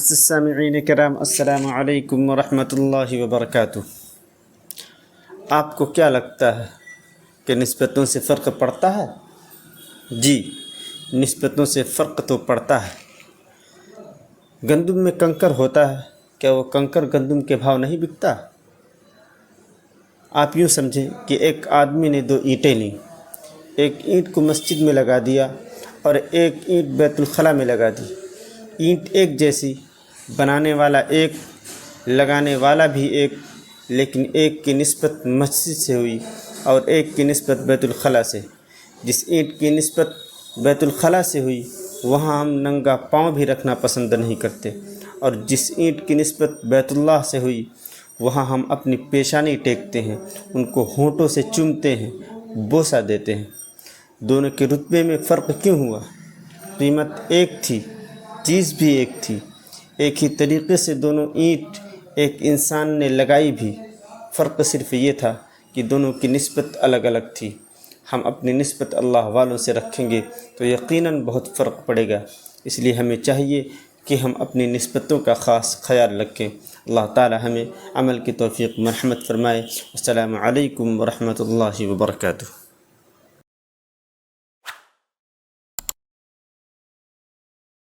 معزز سامعین کرام، السلام علیکم ورحمۃ اللہ وبرکاتہ۔ آپ کو کیا لگتا ہے کہ نسبتوں سے فرق پڑتا ہے؟ جی، نسبتوں سے فرق تو پڑتا ہے۔ گندم میں کنکر ہوتا ہے، کیا وہ کنکر گندم کے بھاؤ نہیں بکتا؟ آپ یوں سمجھیں کہ ایک آدمی نے 2 اینٹیں لیں، ایک اینٹ کو مسجد میں لگا دیا اور ایک اینٹ بیت الخلاء میں لگا دی۔ اینٹ ایک جیسی، بنانے والا ایک، لگانے والا بھی ایک، لیکن ایک کی نسبت مسجد سے ہوئی اور ایک کی نسبت بیت الخلاء سے۔ جس اینٹ کی نسبت بیت الخلاء سے ہوئی وہاں ہم ننگا پاؤں بھی رکھنا پسند نہیں کرتے، اور جس اینٹ کی نسبت بیت اللہ سے ہوئی وہاں ہم اپنی پیشانی ٹیکتے ہیں، ان کو ہونٹوں سے چومتے ہیں، بوسہ دیتے ہیں۔ دونوں کے رتبے میں فرق کیوں ہوا؟ قیمت ایک تھی، چیز بھی ایک تھی، ایک ہی طریقے سے دونوں اینٹ ایک انسان نے لگائی بھی، فرق صرف یہ تھا کہ دونوں کی نسبت الگ الگ تھی۔ ہم اپنی نسبت اللہ والوں سے رکھیں گے تو یقیناً بہت فرق پڑے گا، اس لیے ہمیں چاہیے کہ ہم اپنی نسبتوں کا خاص خیال رکھیں۔ اللہ تعالی ہمیں عمل کی توفیق مرحمت فرمائے۔ السلام علیکم ورحمۃ اللہ وبرکاتہ۔